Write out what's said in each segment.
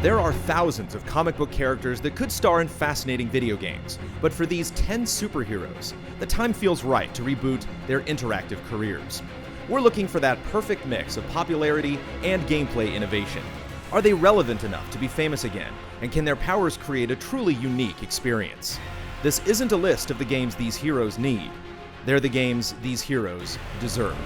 There are thousands of comic book characters that could star in fascinating video games, but for these 10 superheroes, the time feels right to reboot their interactive careers. We're looking for that perfect mix of popularity and gameplay innovation. Are they relevant enough to be famous again, and can their powers create a truly unique experience? This isn't a list of the games these heroes need. They're the games these heroes deserve.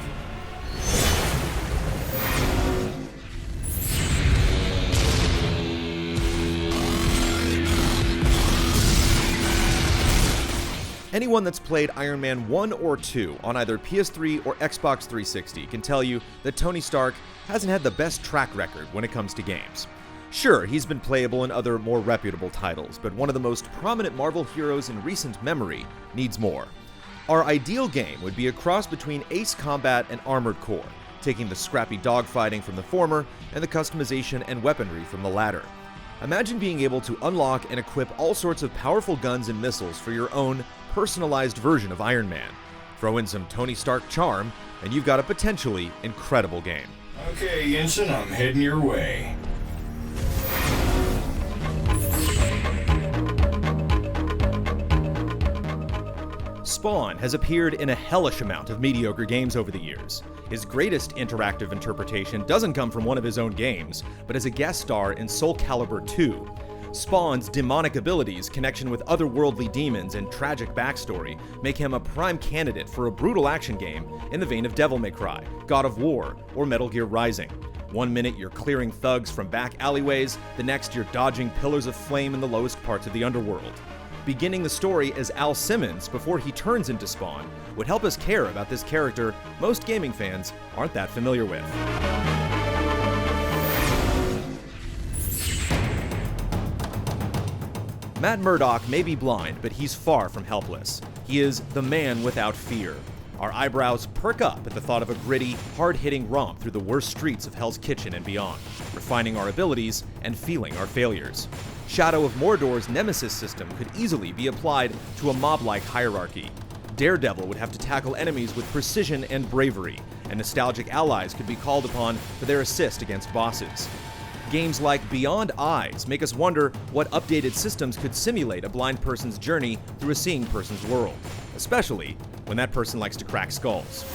Anyone that's played Iron Man 1 or 2 on either PS3 or Xbox 360 can tell you that Tony Stark hasn't had the best track record when it comes to games. Sure, he's been playable in other more reputable titles, but one of the most prominent Marvel heroes in recent memory needs more. Our ideal game would be a cross between Ace Combat and Armored Core, taking the scrappy dogfighting from the former and the customization and weaponry from the latter. Imagine being able to unlock and equip all sorts of powerful guns and missiles for your own personalized version of Iron Man. Throw in some Tony Stark charm, and you've got a potentially incredible game. Okay, Jensen, I'm heading your way. Spawn has appeared in a hellish amount of mediocre games over the years. His greatest interactive interpretation doesn't come from one of his own games, but as a guest star in Soul Calibur 2. Spawn's demonic abilities, connection with otherworldly demons, and tragic backstory make him a prime candidate for a brutal action game in the vein of Devil May Cry, God of War, or Metal Gear Rising. One minute you're clearing thugs from back alleyways, the next you're dodging pillars of flame in the lowest parts of the underworld. Beginning the story as Al Simmons before he turns into Spawn would help us care about this character most gaming fans aren't that familiar with. Matt Murdock may be blind, but he's far from helpless. He is the man without fear. Our eyebrows perk up at the thought of a gritty, hard-hitting romp through the worst streets of Hell's Kitchen and beyond, refining our abilities and feeling our failures. Shadow of Mordor's Nemesis system could easily be applied to a mob-like hierarchy. Daredevil would have to tackle enemies with precision and bravery, and nostalgic allies could be called upon for their assist against bosses. Games like Beyond Eyes make us wonder what updated systems could simulate a blind person's journey through a seeing person's world, especially when that person likes to crack skulls.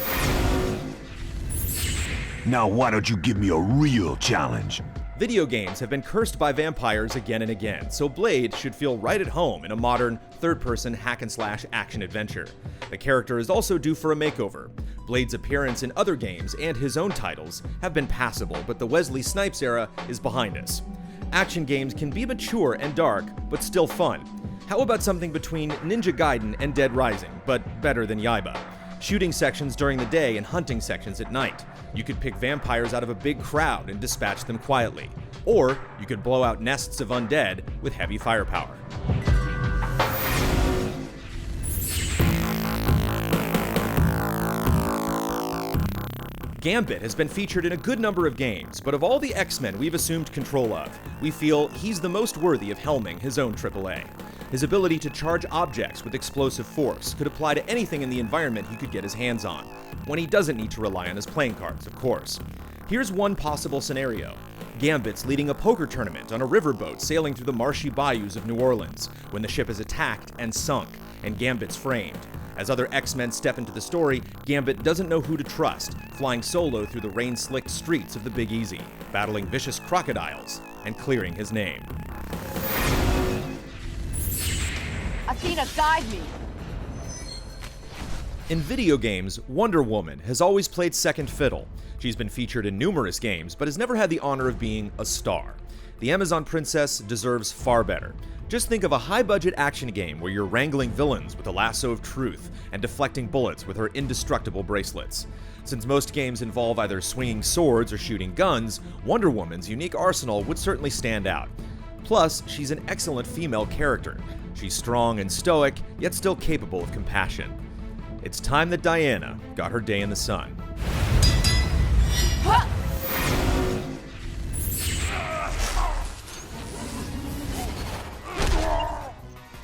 Now why don't you give me a real challenge? Video games have been cursed by vampires again and again, so Blade should feel right at home in a modern, third-person hack-and-slash action-adventure. The character is also due for a makeover. Blade's appearance in other games and his own titles have been passable, but the Wesley Snipes era is behind us. Action games can be mature and dark, but still fun. How about something between Ninja Gaiden and Dead Rising, but better than Yaiba? Shooting sections during the day and hunting sections at night. You could pick vampires out of a big crowd and dispatch them quietly. Or you could blow out nests of undead with heavy firepower. Gambit has been featured in a good number of games, but of all the X-Men we've assumed control of, we feel he's the most worthy of helming his own AAA. His ability to charge objects with explosive force could apply to anything in the environment he could get his hands on, when he doesn't need to rely on his playing cards, of course. Here's one possible scenario. Gambit's leading a poker tournament on a riverboat sailing through the marshy bayous of New Orleans, when the ship is attacked and sunk, and Gambit's framed. As other X-Men step into the story, Gambit doesn't know who to trust, flying solo through the rain-slicked streets of the Big Easy, battling vicious crocodiles, and clearing his name. Athena, guide me! In video games, Wonder Woman has always played second fiddle. She's been featured in numerous games, but has never had the honor of being a star. The Amazon Princess deserves far better. Just think of a high-budget action game where you're wrangling villains with a lasso of truth and deflecting bullets with her indestructible bracelets. Since most games involve either swinging swords or shooting guns, Wonder Woman's unique arsenal would certainly stand out. Plus, she's an excellent female character. She's strong and stoic, yet still capable of compassion. It's time that Diana got her day in the sun.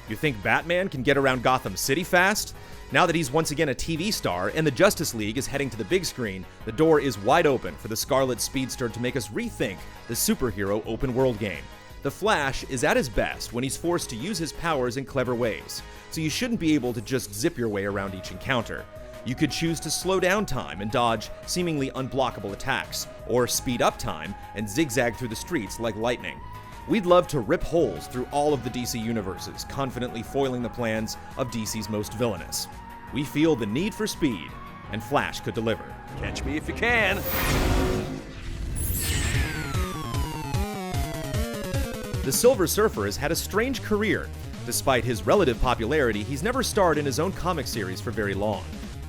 You think Batman can get around Gotham City fast? Now that he's once again a TV star and the Justice League is heading to the big screen, the door is wide open for the Scarlet Speedster to make us rethink the superhero open-world game. The Flash is at his best when he's forced to use his powers in clever ways, so you shouldn't be able to just zip your way around each encounter. You could choose to slow down time and dodge seemingly unblockable attacks, or speed up time and zigzag through the streets like lightning. We'd love to rip holes through all of the DC universes, confidently foiling the plans of DC's most villainous. We feel the need for speed, and Flash could deliver. Catch me if you can. The Silver Surfer has had a strange career. Despite his relative popularity, he's never starred in his own comic series for very long.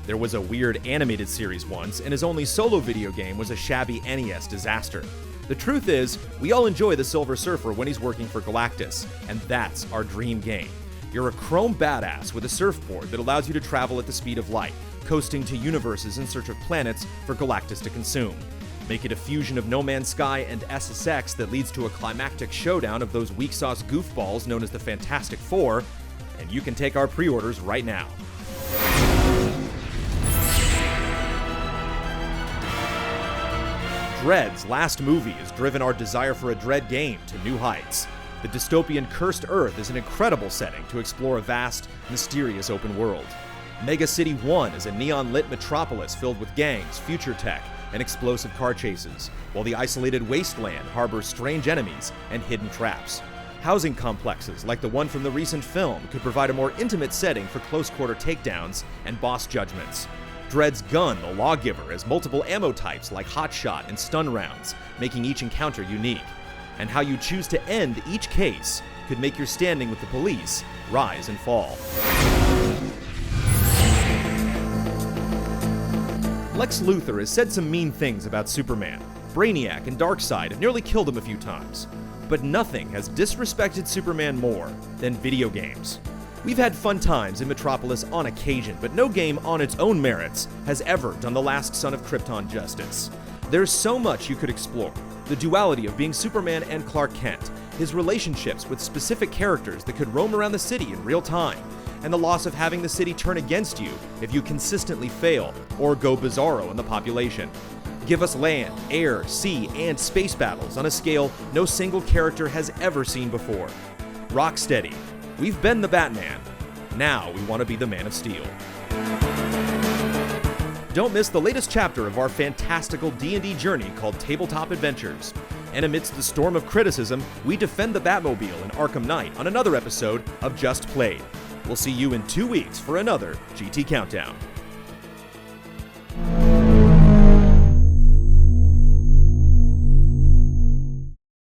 There was a weird animated series once, and his only solo video game was a shabby NES disaster. The truth is, we all enjoy the Silver Surfer when he's working for Galactus, and that's our dream game. You're a chrome badass with a surfboard that allows you to travel at the speed of light, coasting to universes in search of planets for Galactus to consume. Make it a fusion of No Man's Sky and SSX that leads to a climactic showdown of those weak sauce goofballs known as the Fantastic Four, and you can take our pre-orders right now. Dredd's last movie has driven our desire for a Dredd game to new heights. The dystopian Cursed Earth is an incredible setting to explore a vast, mysterious open world. Mega City 1 is a neon-lit metropolis filled with gangs, future tech, and explosive car chases, while the isolated wasteland harbors strange enemies and hidden traps. Housing complexes, like the one from the recent film, could provide a more intimate setting for close-quarter takedowns and boss judgments. Dredd's gun, the Lawgiver, has multiple ammo types like hotshot and stun rounds, making each encounter unique. And how you choose to end each case could make your standing with the police rise and fall. Lex Luthor has said some mean things about Superman. Brainiac and Darkseid have nearly killed him a few times. But nothing has disrespected Superman more than video games. We've had fun times in Metropolis on occasion, but no game on its own merits has ever done the last son of Krypton justice. There's so much you could explore. The duality of being Superman and Clark Kent, his relationships with specific characters that could roam around the city in real time, and the loss of having the city turn against you if you consistently fail or go bizarro in the population. Give us land, air, sea, and space battles on a scale no single character has ever seen before. Rocksteady. We've been the Batman. Now we want to be the Man of Steel. Don't miss the latest chapter of our fantastical D&D journey called Tabletop Adventures. And amidst the storm of criticism, we defend the Batmobile in Arkham Knight on another episode of Just Played. We'll see you in 2 weeks for another GT Countdown.